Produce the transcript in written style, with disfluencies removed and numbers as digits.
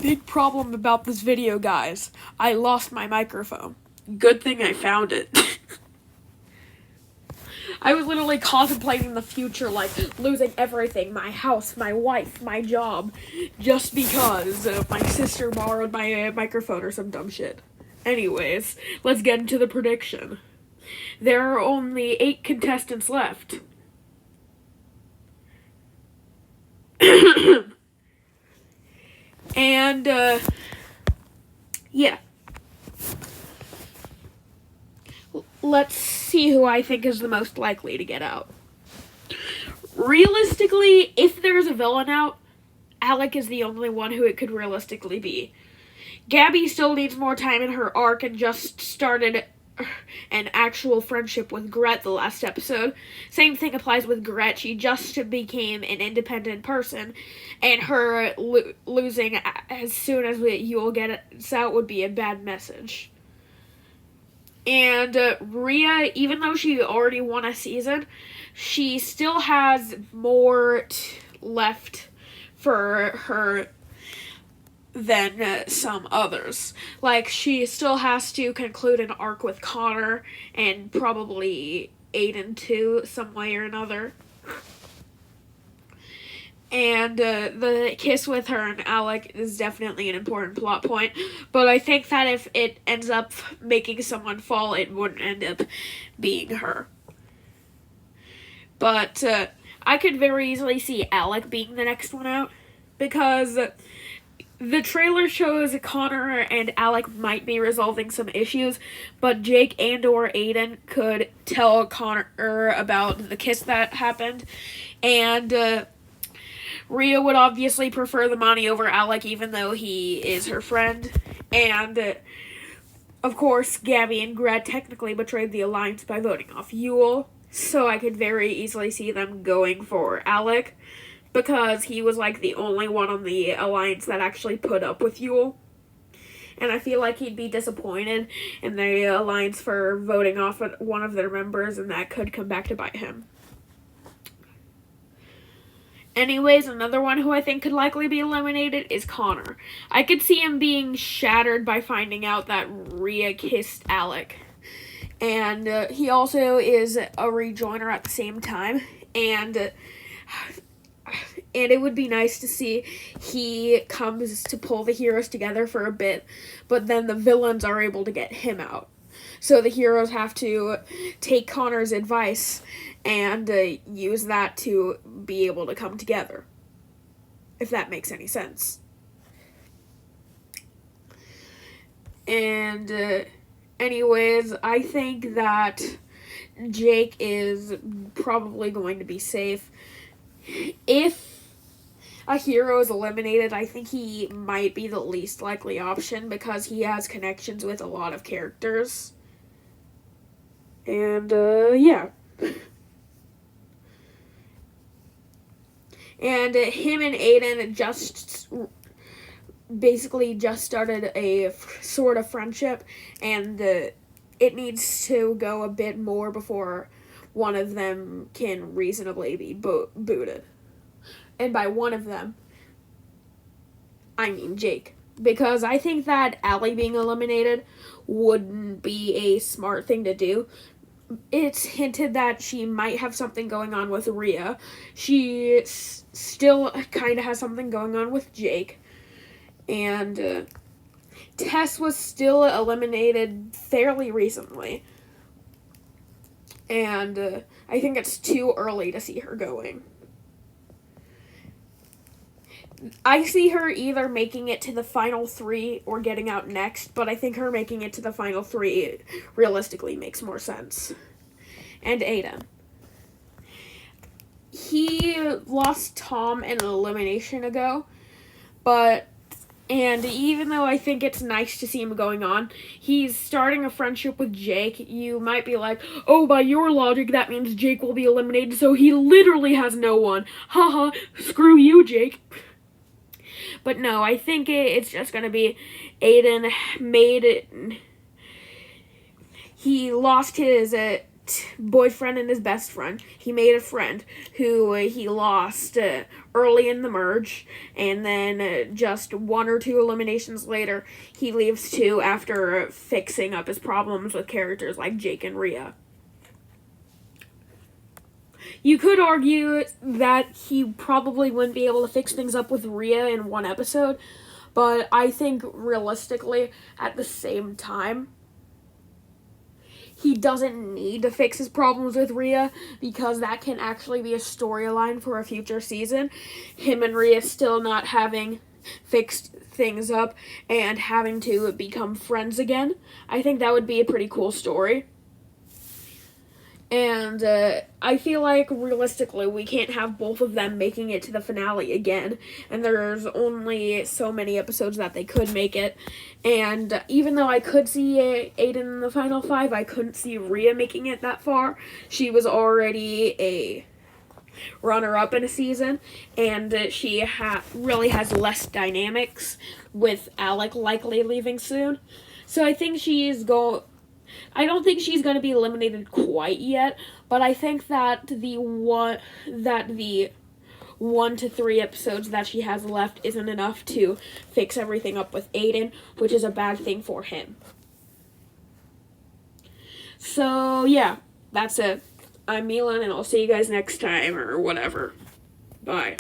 Big problem about this video, guys. I lost my microphone. Good thing I found it. I was literally contemplating the future, like losing everything, my house, my wife, my job, just because my sister borrowed my microphone or some dumb shit. Anyways, let's get into the prediction. There are only 8 contestants left. And, yeah. Let's see who I think is the most likely to get out. Realistically, if there's a villain out, Alec is the only one who it could realistically be. Gabby still needs more time in her arc and just started an actual friendship with Gret the last episode. Same thing applies with Gret. She just became an independent person, and her losing as soon as Yule gets out would be a bad message. And Rhea, even though she already won a season, she still has more left for her than some others. Like, she still has to conclude an arc with Connor and probably Aiden too, some way or another. And the kiss with her and Alec is definitely an important plot point. But I think that if it ends up making someone fall, it wouldn't end up being her. But I could very easily see Alec being the next one out. Because the trailer shows Connor and Alec might be resolving some issues, but Jake and or Aiden could tell Connor about the kiss that happened. And Rhea would obviously prefer the money over Alec, even though he is her friend. And of course, Gabby and Gret technically betrayed the alliance by voting off Yule, so I could very easily see them going for Alec, because he was like the only one on the alliance that actually put up with Yule. And I feel like he'd be disappointed in the alliance for voting off one of their members, and that could come back to bite him. Anyways, another one who I think could likely be eliminated is Connor. I could see him being shattered by finding out that Rhea kissed Alec. And he also is a rejoiner at the same time. And it would be nice to see he comes to pull the heroes together for a bit, but then the villains are able to get him out. So the heroes have to take Connor's advice and use that to be able to come together, if that makes any sense. And anyways, I think that Jake is probably going to be safe. If a hero is eliminated, I think he might be the least likely option because he has connections with a lot of characters. And, yeah. And him and Aiden basically just started a sort of friendship, and it needs to go a bit more before one of them can reasonably be booted. And by one of them, I mean Jake. Because I think that Allie being eliminated wouldn't be a smart thing to do. It's hinted that she might have something going on with Rhea. She still kind of has something going on with Jake. And Tess was still eliminated fairly recently. And I think it's too early to see her going. I see her either making it to the final 3 or getting out next, but I think her making it to the final 3 realistically makes more sense. And Aiden. He lost Tom in an elimination ago, and even though I think it's nice to see him going on, he's starting a friendship with Jake. You might be like, oh, by your logic, that means Jake will be eliminated, so he literally has no one. Haha, screw you, Jake. But no, I think it's just going to be Aiden made it. He lost his boyfriend and his best friend. He made a friend who he lost early in the merge, and then just 1 or 2 eliminations later, he leaves too after fixing up his problems with characters like Jake and Rhea. You could argue that he probably wouldn't be able to fix things up with Rhea in 1 episode, but I think realistically, at the same time, he doesn't need to fix his problems with Rhea, because that can actually be a storyline for a future season. Him and Rhea still not having fixed things up and having to become friends again. I think that would be a pretty cool story. And I feel like, realistically, we can't have both of them making it to the finale again. And there's only so many episodes that they could make it. And even though I could see Aiden in the final 5, I couldn't see Rhea making it that far. She was already a runner-up in a season. And she really has less dynamics, with Alec likely leaving soon. So I think I don't think she's going to be eliminated quite yet, but I think that the 1 to 3 episodes that she has left isn't enough to fix everything up with Aiden, which is a bad thing for him. So, yeah, that's it. I'm Milan, and I'll see you guys next time, or whatever. Bye.